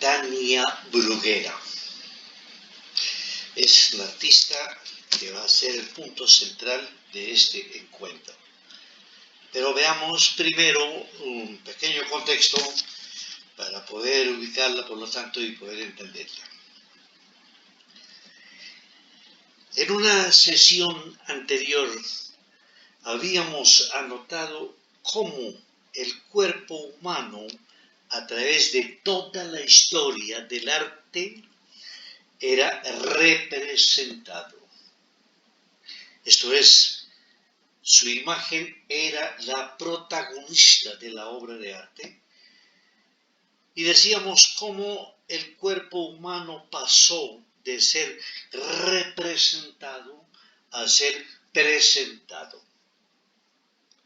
Tania Bruguera. Es la artista que va a ser el punto central de este encuentro. Pero veamos primero un pequeño contexto para poder ubicarla, por lo tanto, y poder entenderla. En una sesión anterior habíamos anotado cómo el cuerpo humano, a través de toda la historia del arte, era representado. Esto es, su imagen era la protagonista de la obra de arte. Y decíamos cómo el cuerpo humano pasó de ser representado a ser presentado.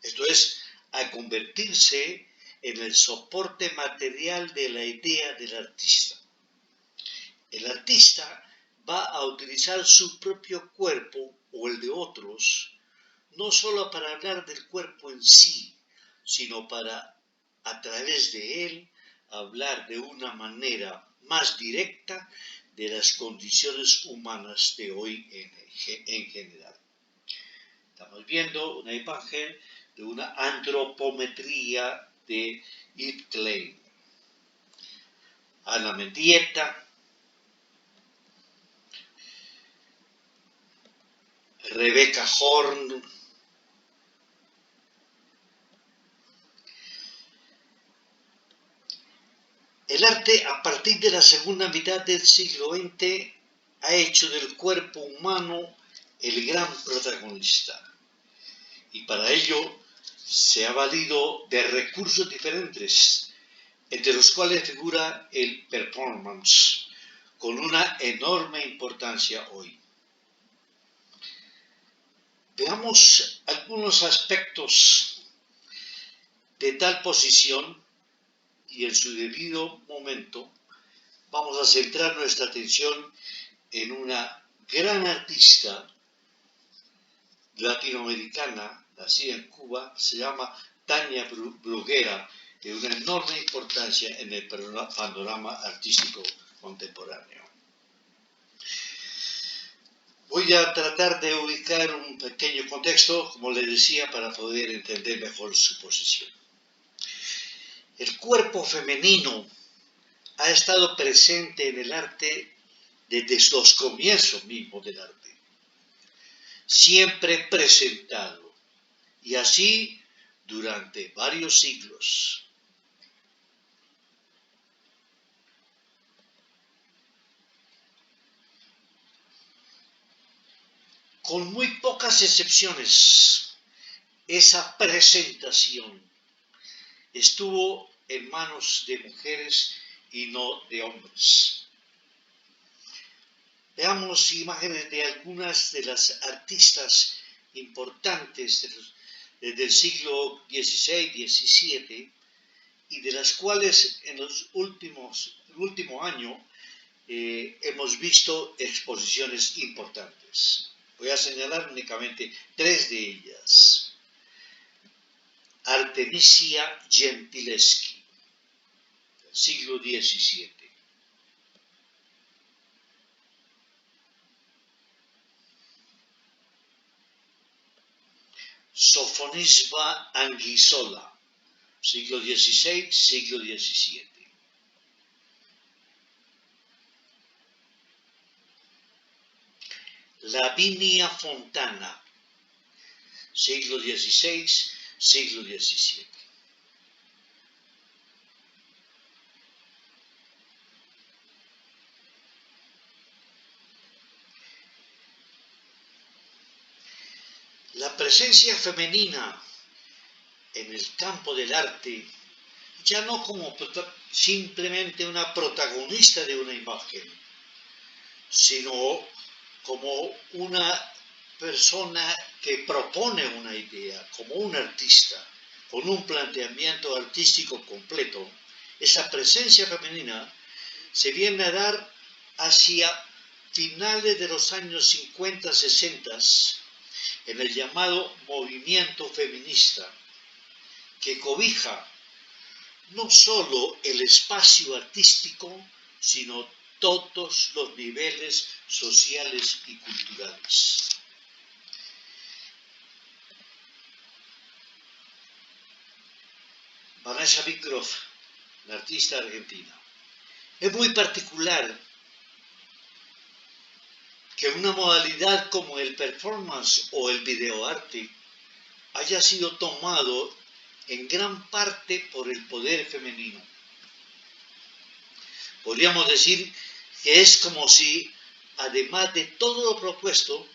Esto es, a convertirse en el soporte material de la idea del artista. El artista va a utilizar su propio cuerpo o el de otros, no solo para hablar del cuerpo en sí, sino para, a través de él, hablar de una manera más directa de las condiciones humanas de hoy en general. Estamos viendo una imagen de una antropometría de Yves Klein. Ana Mendieta, Rebecca Horn, el arte a partir de la segunda mitad del siglo XX ha hecho del cuerpo humano el gran protagonista. Y para ello se ha valido de recursos diferentes, entre los cuales figura el performance, con una enorme importancia hoy. Veamos algunos aspectos de tal posición y en su debido momento vamos a centrar nuestra atención en una gran artista latinoamericana, nacida en Cuba, se llama Tania Bruguera, de una enorme importancia en el panorama artístico contemporáneo. Voy a tratar de ubicar un pequeño contexto, como les decía, para poder entender mejor su posición. El cuerpo femenino ha estado presente en el arte desde los comienzos mismos del arte, siempre presentado, y así durante varios siglos. Con muy pocas excepciones, esa presentación estuvo en manos de mujeres y no de hombres. Veamos imágenes de algunas de las artistas importantes desde el siglo XVI, XVII, y de las cuales en el último año hemos visto exposiciones importantes. Voy a señalar únicamente tres de ellas. Artemisia Gentileschi, del siglo XVII. Sofonisba Anguissola, siglo XVI, siglo XVII. Lavinia Fontana, siglo XVI, siglo XVII. La presencia femenina en el campo del arte, ya no como simplemente una protagonista de una imagen, sino como una persona que propone una idea, como un artista, con un planteamiento artístico completo. Esa presencia femenina se viene a dar hacia finales de los años 50, 60, en el llamado movimiento feminista, que cobija no solo el espacio artístico, sino todos los niveles sociales y culturales. Vanessa Bicroft, la artista argentina. Es muy particular que una modalidad como el performance o el videoarte haya sido tomado en gran parte por el poder femenino. Podríamos decir que es como si, además de todo lo propuesto,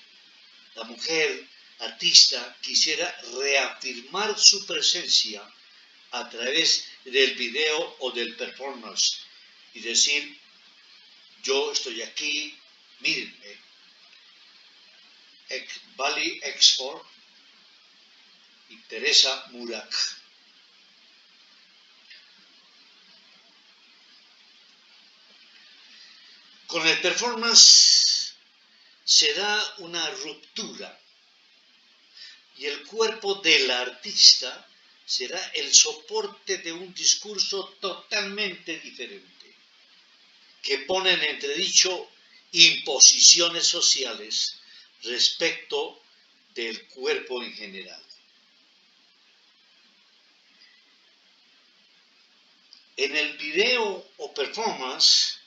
la mujer artista quisiera reafirmar su presencia a través del video o del performance y decir, yo estoy aquí, mírenme. Bali Export y Teresa Murak. Con el performance se da una ruptura y el cuerpo del artista será el soporte de un discurso totalmente diferente, que pone en entredicho imposiciones sociales respecto del cuerpo en general. En el video o performance,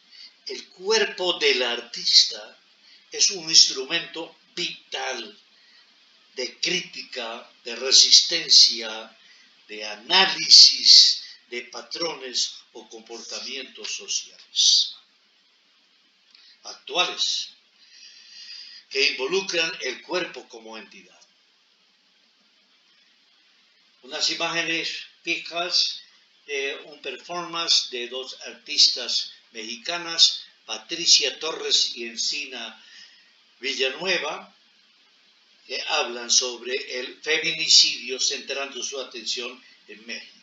el cuerpo del artista es un instrumento vital de crítica, de resistencia, de análisis de patrones o comportamientos sociales actuales que involucran el cuerpo como entidad. Unas imágenes fijas de un performance de dos artistas mexicanas, Patricia Torres y Encina Villanueva, que hablan sobre el feminicidio, centrando su atención en México.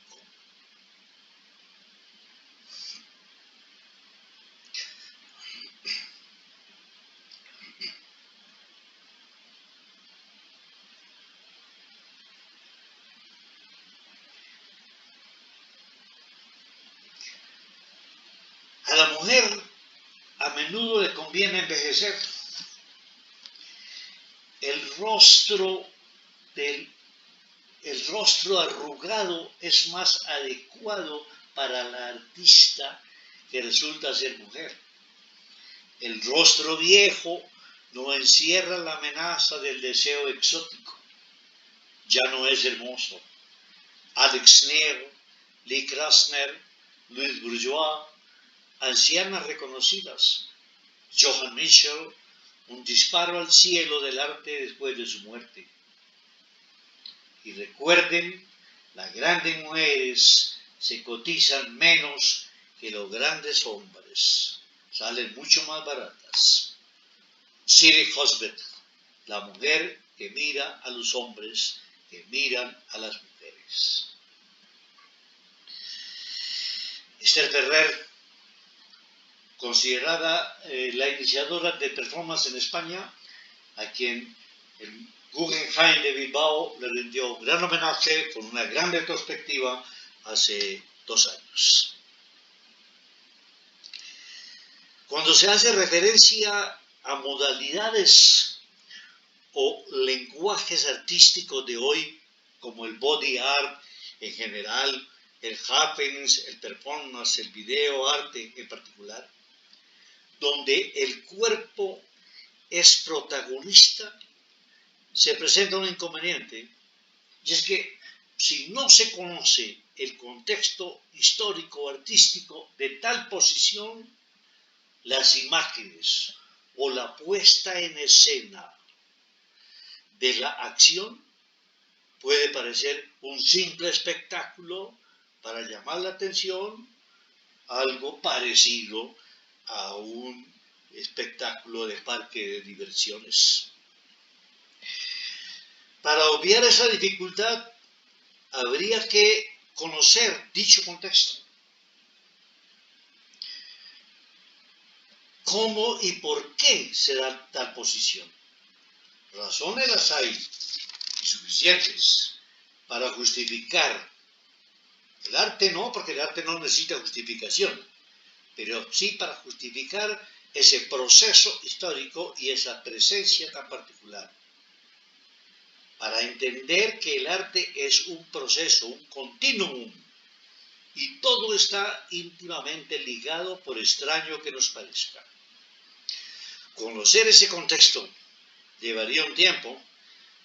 A la mujer a menudo le conviene envejecer. El rostro arrugado es más adecuado para la artista que resulta ser mujer. El rostro viejo no encierra la amenaza del deseo exótico. Ya no es hermoso. Alex Neer, Lee Krasner, Louise Bourgeois, ancianas reconocidas. Johan Michel, un disparo al cielo del arte después de su muerte. Y recuerden, las grandes mujeres se cotizan menos que los grandes hombres. Salen mucho más baratas. Siri Hosbeth, la mujer que mira a los hombres que miran a las mujeres. Esther Ferrer, considerada la iniciadora de performance en España, a quien el Guggenheim de Bilbao le rindió un gran homenaje con una gran retrospectiva hace 2 años. Cuando se hace referencia a modalidades o lenguajes artísticos de hoy, como el body art en general, el happenings, el performance, el video arte en particular, donde el cuerpo es protagonista, se presenta un inconveniente, y es que si no se conoce el contexto histórico artístico de tal posición, las imágenes o la puesta en escena de la acción puede parecer un simple espectáculo para llamar la atención, algo parecido a un espectáculo de parque de diversiones. Para obviar esa dificultad, habría que conocer dicho contexto. ¿Cómo y por qué se da tal posición? Razones las hay, y suficientes, para justificar. El arte no, porque el arte no necesita justificación. pero sí para justificar ese proceso histórico y esa presencia tan particular. Para entender que el arte es un proceso, un continuum, y todo está íntimamente ligado por extraño que nos parezca. Conocer ese contexto llevaría un tiempo,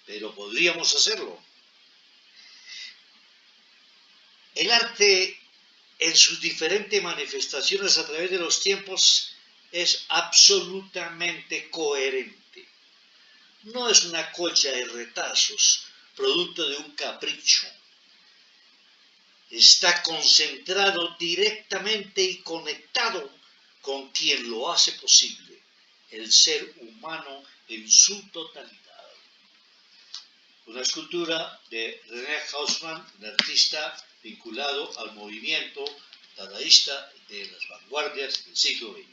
pero podríamos hacerlo. El arte, en sus diferentes manifestaciones a través de los tiempos, es absolutamente coherente. No es una colcha de retazos, producto de un capricho. Está concentrado directamente y conectado con quien lo hace posible, el ser humano en su totalidad. Una escultura de René Haussmann, un artista vinculado al movimiento dadaísta de las vanguardias del siglo XX.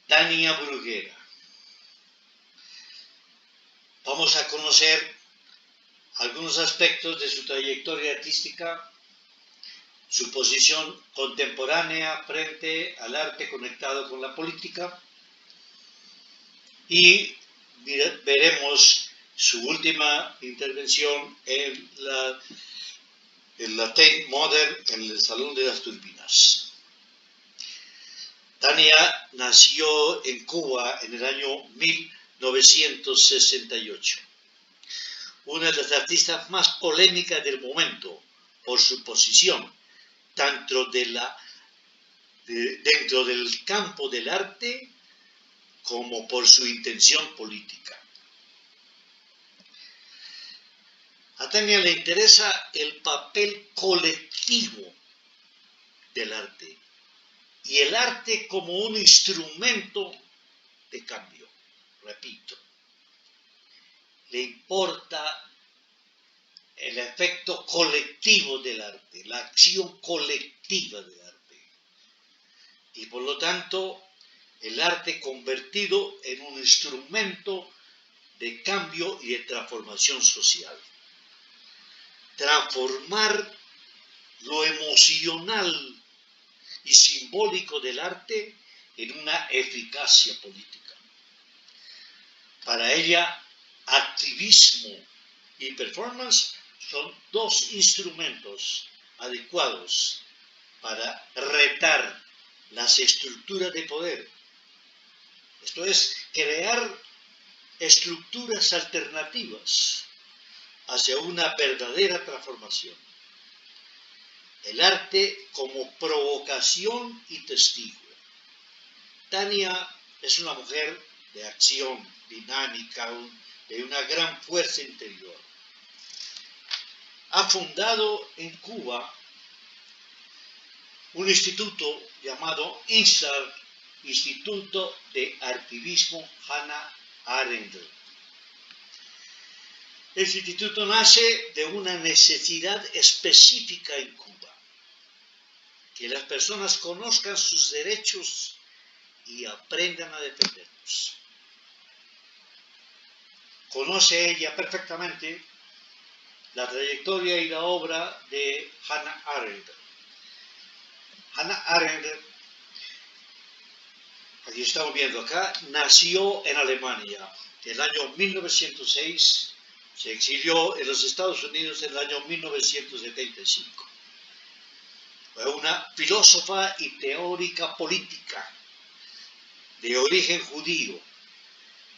Tania Bruguera. Vamos a conocer algunos aspectos de su trayectoria artística, su posición contemporánea frente al arte conectado con la política y veremos su última intervención en la Tate Modern en el Salón de las Turbinas. Tania nació en Cuba en el año 1968. Una de las artistas más polémicas del momento por su posición tanto dentro del campo del arte como por su intención política. A Tania le interesa el papel colectivo del arte y el arte como un instrumento de cambio. Repito, le importa el efecto colectivo del arte, la acción colectiva del arte. Y por lo tanto, el arte convertido en un instrumento de cambio y de transformación social. Transformar lo emocional y simbólico del arte en una eficacia política. Para ella, activismo y performance son dos instrumentos adecuados para retar las estructuras de poder. Esto es, crear estructuras alternativas hacia una verdadera transformación. El arte como provocación y testigo. Tania es una mujer de acción dinámica, de una gran fuerza interior. Ha fundado en Cuba un instituto llamado INSAR, Instituto de Activismo Hannah Arendt. Este instituto nace de una necesidad específica en Cuba, que las personas conozcan sus derechos y aprendan a defenderlos. Conoce ella perfectamente la trayectoria y la obra de Hannah Arendt. Hannah Arendt, aquí estamos viendo acá, nació en Alemania en el año 1906, se exilió en los Estados Unidos en el año 1975. Fue una filósofa y teórica política de origen judío,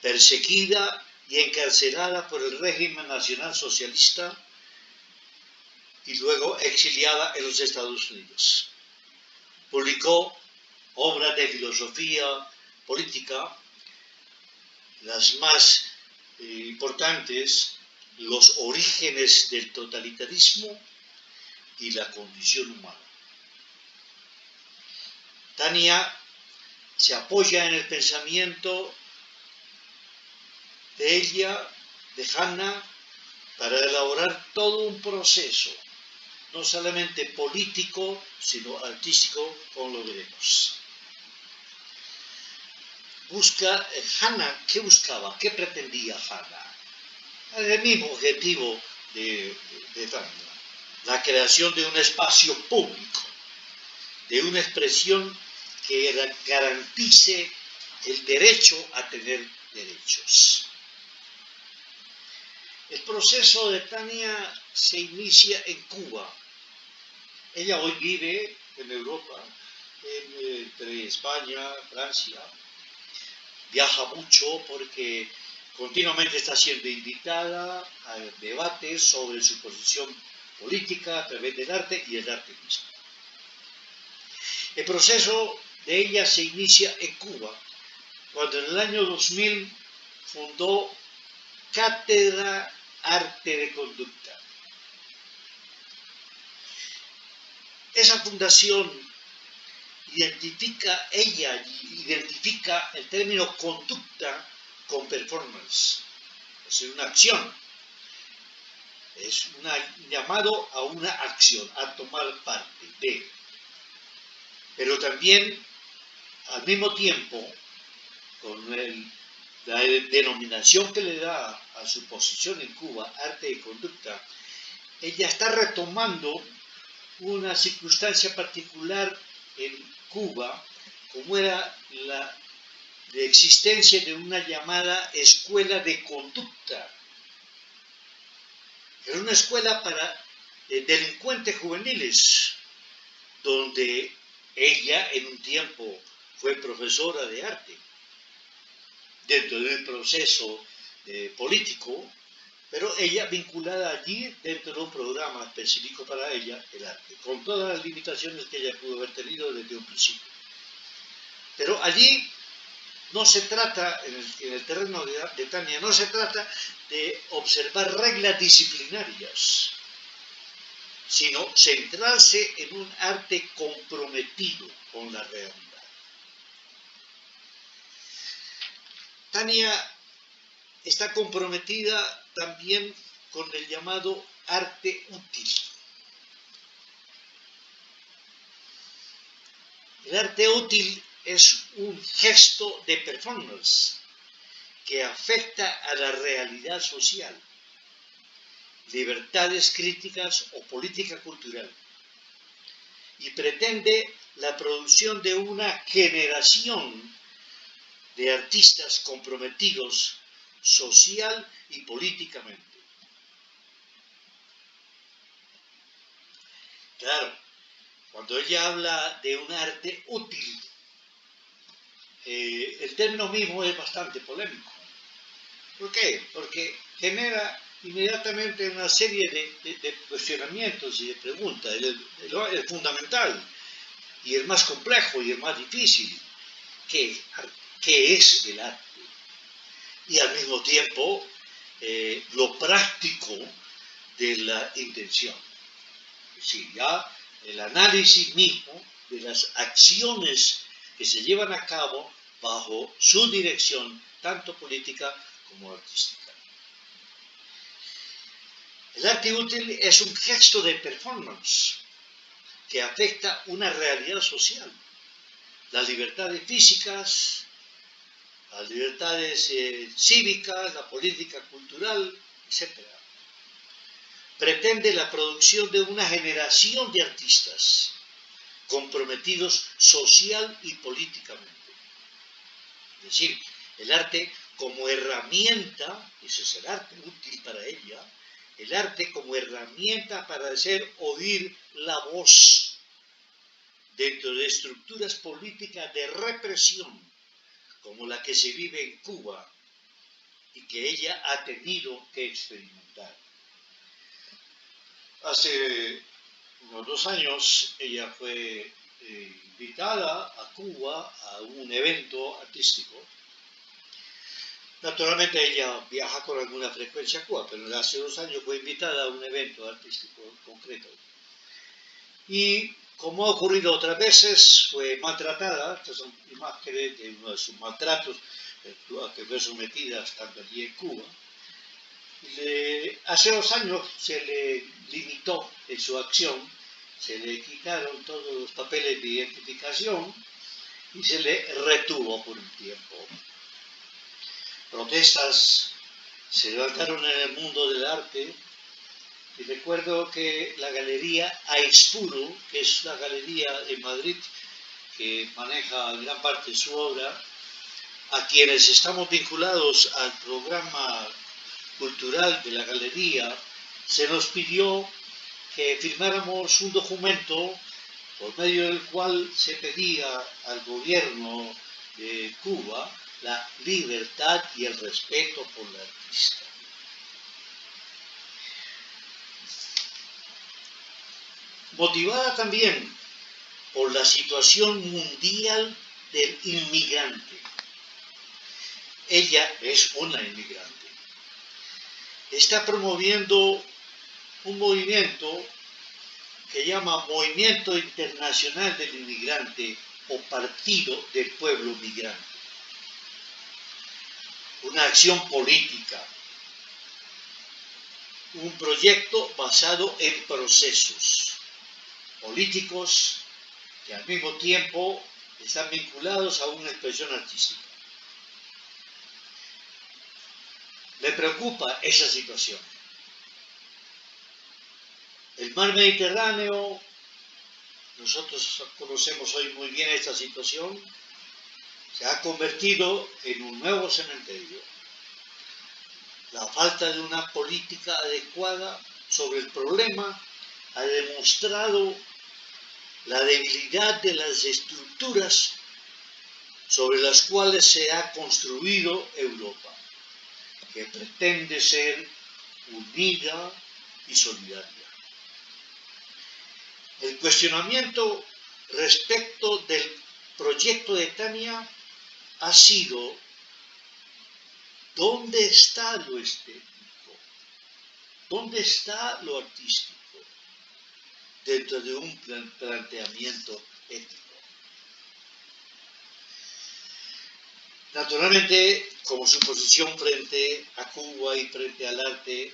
perseguida y encarcelada por el régimen nacional socialista y luego exiliada en los Estados Unidos. Publicó obras de filosofía política, las más importantes, Los orígenes del totalitarismo y la condición humana. Tania se apoya en el pensamiento de ella, de Hannah, para elaborar todo un proceso, no solamente político, sino artístico, como lo veremos. Hannah, ¿qué buscaba? ¿Qué pretendía Hannah? el mismo objetivo de Tania, la creación de un espacio público, de una expresión que garantice el derecho a tener derechos. El proceso de Tania se inicia en Cuba. Ella hoy vive en Europa, entre España, Francia. Viaja mucho porque continuamente está siendo invitada a debates sobre su posición política a través del arte y el arte mismo. El proceso de ella se inicia en Cuba, cuando en el año 2000 fundó Cátedra Arte de Conducta. Esa fundación identifica el término conducta con performance, es decir, una acción. Es un llamado a una acción, a tomar parte de. Pero también, al mismo tiempo, con la denominación que le da a su posición en Cuba, arte y conducta, ella está retomando una circunstancia particular en Cuba, como era la existencia de una llamada escuela de conducta. Era una escuela para delincuentes juveniles, donde ella en un tiempo fue profesora de arte, dentro del proceso político, pero ella vinculada allí dentro de un programa específico para ella, el arte, con todas las limitaciones que ella pudo haber tenido desde un principio. Pero allí no se trata, en el terreno de Tania, no se trata de observar reglas disciplinarias, sino centrarse en un arte comprometido con la realidad. Tania está comprometida también con el llamado arte útil. El arte útil es un gesto de performance que afecta a la realidad social, libertades críticas o política cultural, y pretende la producción de una generación de artistas comprometidos social y políticamente. Claro, cuando ella habla de un arte útil, el término mismo es bastante polémico. ¿Por qué? Porque genera inmediatamente una serie de cuestionamientos y de preguntas. El fundamental y el más complejo y el más difícil, ¿qué es el arte? Y al mismo tiempo, lo práctico de la intención. Es decir, ya el análisis mismo de las acciones que se llevan a cabo bajo su dirección, tanto política como artística. El arte útil es un gesto de performance que afecta una realidad social, las libertades físicas, las libertades cívicas, la política cultural, etc. Pretende la producción de una generación de artistas comprometidos social y políticamente. Es decir, el arte como herramienta, ese es el arte útil para ella, el arte como herramienta para hacer oír la voz dentro de estructuras políticas de represión como la que se vive en Cuba y que ella ha tenido que experimentar. Hace unos 2 años ella fue invitada a Cuba a un evento artístico. Naturalmente ella viaja con alguna frecuencia a Cuba, pero hace 2 años fue invitada a un evento artístico concreto. Y como ha ocurrido otras veces, fue maltratada. Estas son imágenes de uno de sus maltratos a que fue sometida estando allí en Cuba. Hace 2 años se le limitó en su acción, se le quitaron todos los papeles de identificación y se le retuvo por un tiempo. Protestas se levantaron en el mundo del arte. Y recuerdo que la galería Aispuro, que es la galería en Madrid que maneja gran parte de su obra, a quienes estamos vinculados al programa cultural de la galería, se nos pidió que firmáramos un documento por medio del cual se pedía al gobierno de Cuba la libertad y el respeto por la artista. Motivada también por la situación mundial del inmigrante. Ella es una inmigrante. Está promoviendo un movimiento que llama Movimiento Internacional del Inmigrante o Partido del Pueblo Migrante. Una acción política, un proyecto basado en procesos políticos que al mismo tiempo están vinculados a una expresión artística. Me preocupa esa situación. El mar Mediterráneo, nosotros conocemos hoy muy bien esta situación, se ha convertido en un nuevo cementerio. La falta de una política adecuada sobre el problema ha demostrado la debilidad de las estructuras sobre las cuales se ha construido Europa, que pretende ser unida y solidaria. El cuestionamiento respecto del proyecto de Tania ha sido: ¿dónde está lo estético? ¿Dónde está lo artístico dentro de un planteamiento ético? Naturalmente, como su posición frente a Cuba y frente al arte,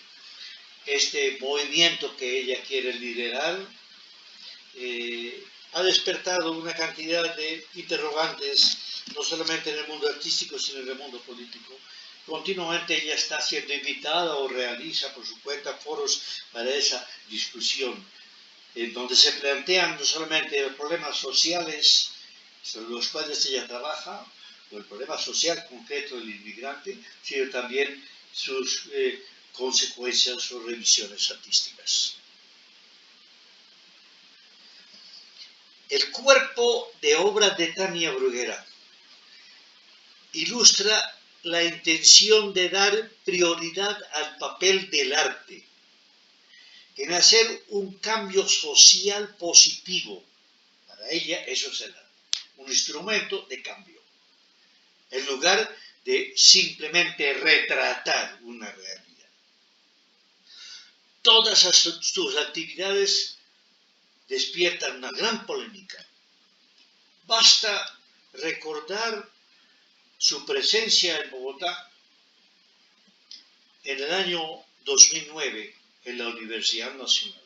este movimiento que ella quiere liderar ha despertado una cantidad de interrogantes, no solamente en el mundo artístico, sino en el mundo político. Continuamente ella está siendo invitada o realiza por su cuenta foros para esa discusión, en donde se plantean no solamente los problemas sociales sobre los cuales ella trabaja, o el problema social concreto del inmigrante, sino también sus consecuencias o revisiones artísticas. El cuerpo de obras de Tania Bruguera ilustra la intención de dar prioridad al papel del arte, en hacer un cambio social positivo. Para ella eso es el arte, un instrumento de cambio, en lugar de simplemente retratar una realidad. Todas sus actividades despiertan una gran polémica. Basta recordar su presencia en Bogotá en el año 2009 en la Universidad Nacional.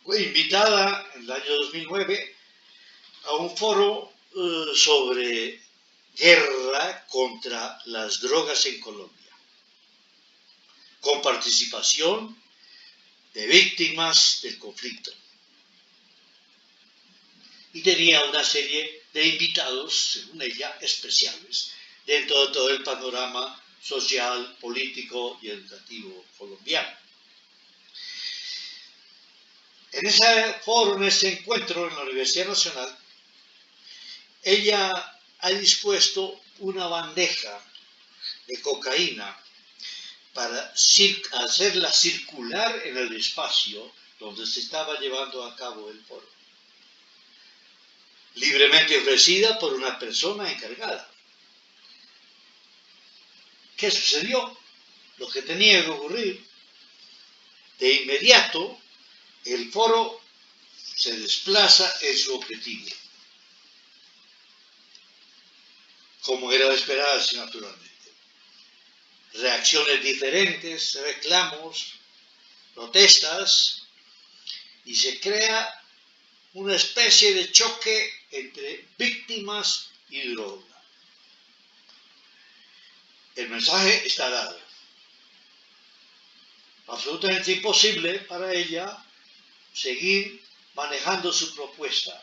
Fue invitada en el año 2009 a un foro sobre guerra contra las drogas en Colombia, con participación de víctimas del conflicto. Y tenía una serie de invitados, según ella, especiales, dentro de todo el panorama social, político y educativo colombiano. En ese foro, en ese encuentro en la Universidad Nacional, ella ha dispuesto una bandeja de cocaína para hacerla circular en el espacio donde se estaba llevando a cabo el foro, libremente ofrecida por una persona encargada. ¿Qué sucedió? Lo que tenía que ocurrir. De inmediato, el foro se desplaza en su objetivo, como era de esperarse, naturalmente. Reacciones diferentes, reclamos, protestas, y se crea una especie de choque entre víctimas y droga. El mensaje está dado. Absolutamente imposible para ella seguir manejando su propuesta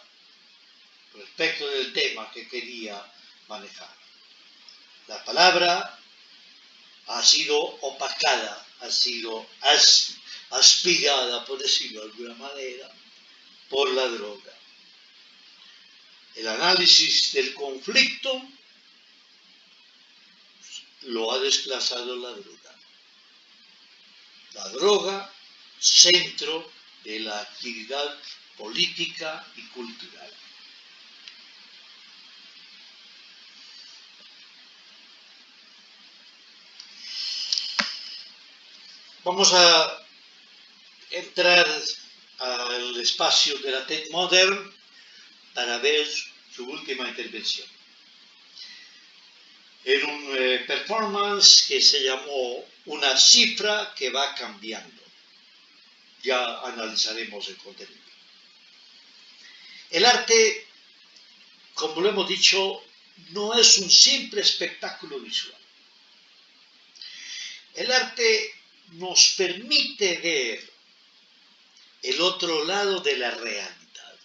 respecto del tema que quería manejar. La palabra ha sido opacada, ha sido aspirada, por decirlo de alguna manera, por la droga. El análisis del conflicto lo ha desplazado la droga. La droga, centro de la actividad política y cultural. Vamos a entrar al espacio de la Tate Modern para ver su última intervención. En un performance que se llamó Una cifra que va cambiando. Ya analizaremos el contenido. El arte, como lo hemos dicho, no es un simple espectáculo visual. El arte nos permite ver el otro lado de la realidad.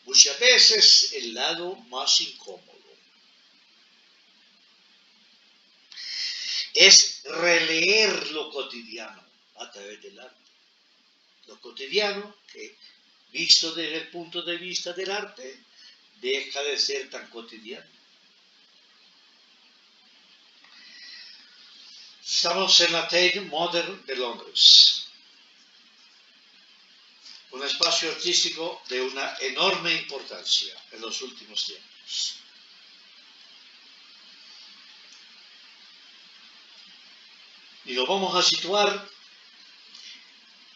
Muchas veces el lado más incómodo. Es releer lo cotidiano a través del arte. Lo cotidiano que, visto desde el punto de vista del arte, deja de ser tan cotidiano. Estamos en la Tate Modern de Londres, un espacio artístico de una enorme importancia en los últimos tiempos. Y lo vamos a situar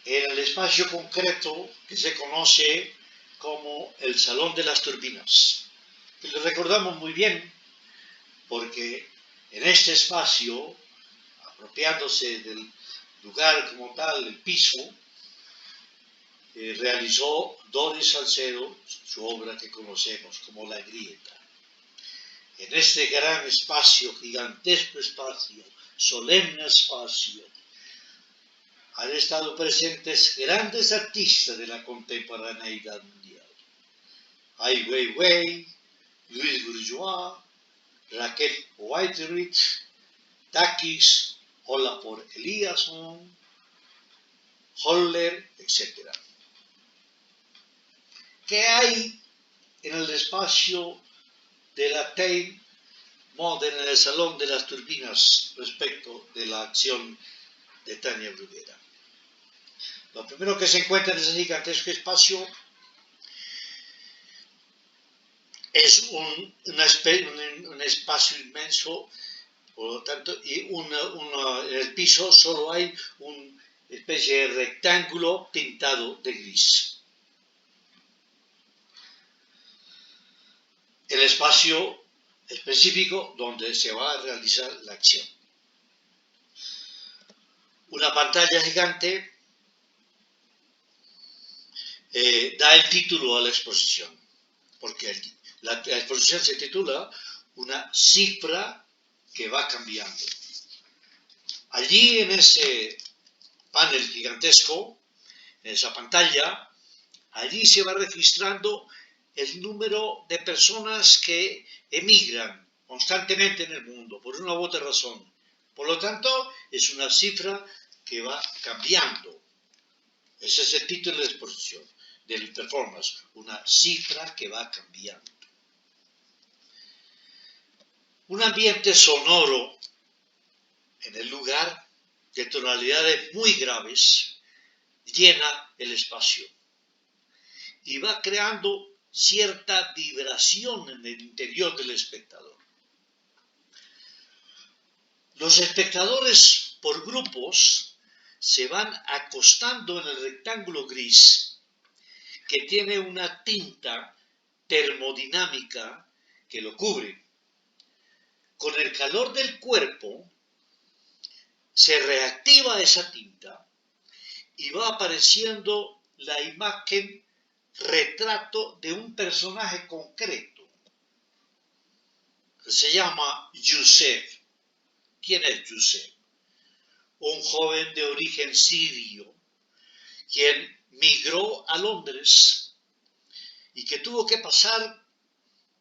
en el espacio concreto que se conoce como el Salón de las Turbinas. Y lo recordamos muy bien porque en este espacio, apropiándose del lugar como tal, el piso, realizó Doris Salcedo su obra que conocemos como La Grieta. En este gran espacio, gigantesco espacio, solemne espacio, han estado presentes grandes artistas de la contemporaneidad mundial. Ai Weiwei, Luis Bourgeois, Raquel Whiterich, Takis, Olafur Eliasson, Holler, etc. ¿Qué hay en el espacio de la Tate Modern, en el Salón de las Turbinas, respecto de la acción de Tania Bruguera? Lo primero que se encuentra en ese gigantesco espacio es un espacio inmenso, por lo tanto, y en el piso solo hay una especie de rectángulo pintado de gris. El espacio específico donde se va a realizar la acción. Una pantalla gigante da el título a la exposición, porque la exposición se titula Una cifra que va cambiando. Allí en ese panel gigantesco, en esa pantalla, allí se va registrando el número de personas que emigran constantemente en el mundo, por una u otra razón. Por lo tanto, es una cifra que va cambiando. Ese es el título de la exposición, del performance, una cifra que va cambiando. Un ambiente sonoro en el lugar de tonalidades muy graves llena el espacio y va creando cierta vibración en el interior del espectador. Los espectadores por grupos se van acostando en el rectángulo gris que tiene una tinta termodinámica que lo cubre. Con el calor del cuerpo se reactiva esa tinta y va apareciendo la imagen retrato de un personaje concreto que se llama Youssef. ¿Quién es Yusef? Un joven de origen sirio, quien migró a Londres y que tuvo que pasar,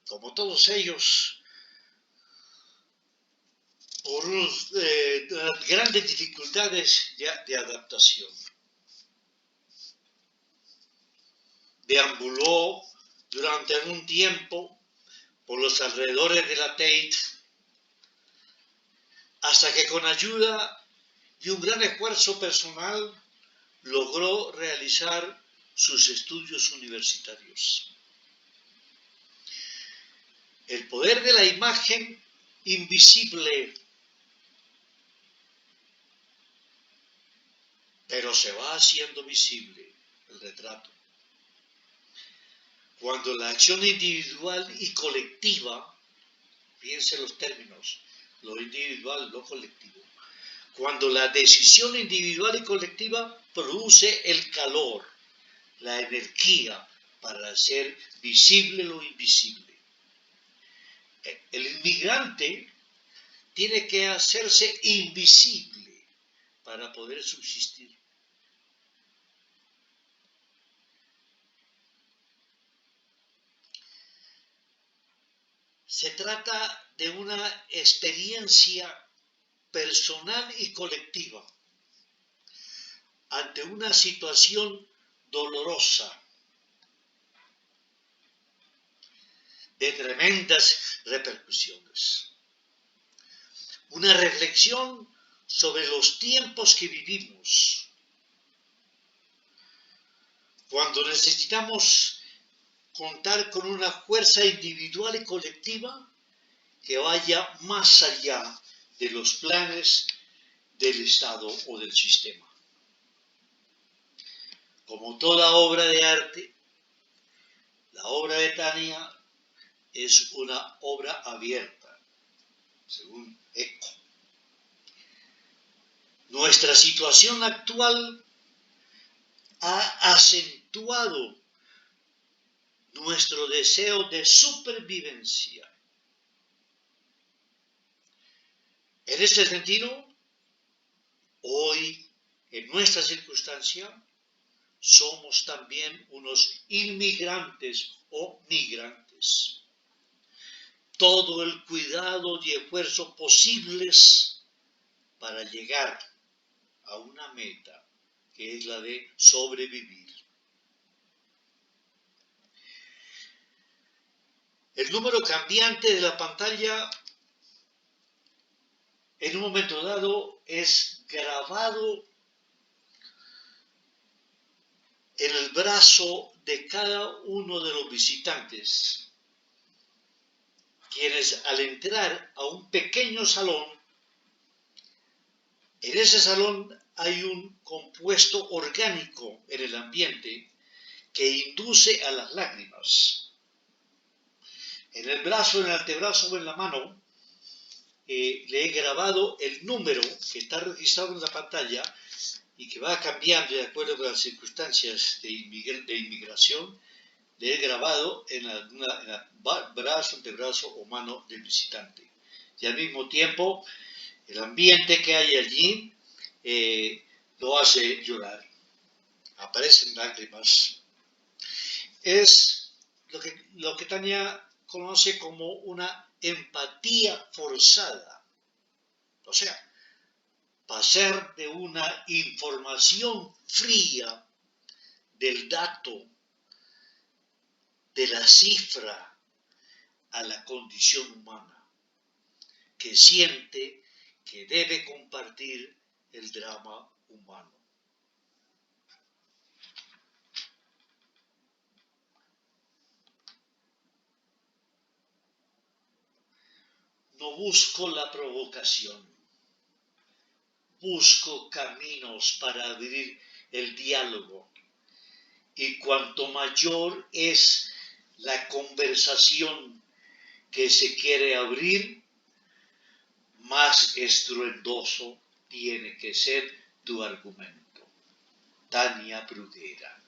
como todos ellos, por grandes dificultades de adaptación. Deambuló durante algún tiempo por los alrededores de la Tate, hasta que con ayuda y un gran esfuerzo personal logró realizar sus estudios universitarios. El poder de la imagen invisible, pero se va haciendo visible el retrato. Cuando la acción individual y colectiva, fíjense los términos, lo individual, lo colectivo, cuando la decisión individual y colectiva produce el calor, la energía para hacer visible lo invisible. El inmigrante tiene que hacerse invisible para poder subsistir. Se trata de una experiencia personal y colectiva ante una situación dolorosa, de tremendas repercusiones. Una reflexión sobre los tiempos que vivimos, cuando necesitamos contar con una fuerza individual y colectiva que vaya más allá de los planes del Estado o del sistema. Como toda obra de arte, la obra de Tania es una obra abierta, según Eco. Nuestra situación actual ha acentuado nuestro deseo de supervivencia. En este sentido, hoy, en nuestra circunstancia, somos también unos inmigrantes o migrantes. Todo el cuidado y esfuerzo posibles para llegar a una meta, que es la de sobrevivir. El número cambiante de la pantalla en un momento dado es grabado en el brazo de cada uno de los visitantes, quienes al entrar a un pequeño salón, en ese salón hay un compuesto orgánico en el ambiente que induce a las lágrimas. En el brazo, en el antebrazo o en la mano, le he grabado el número que está registrado en la pantalla y que va cambiando de acuerdo con las circunstancias de inmigración. Le he grabado en el brazo, antebrazo o mano del visitante. Y al mismo tiempo, el ambiente que hay allí lo hace llorar. Aparecen lágrimas. Es lo que Tania conoce como una empatía forzada. O sea, pasar de una información fría del dato, de la cifra, a la condición humana, que siente que debe compartir el drama humano. No busco la provocación, busco caminos para abrir el diálogo, y cuanto mayor es la conversación que se quiere abrir, más estruendoso tiene que ser tu argumento. Tania Bruguera.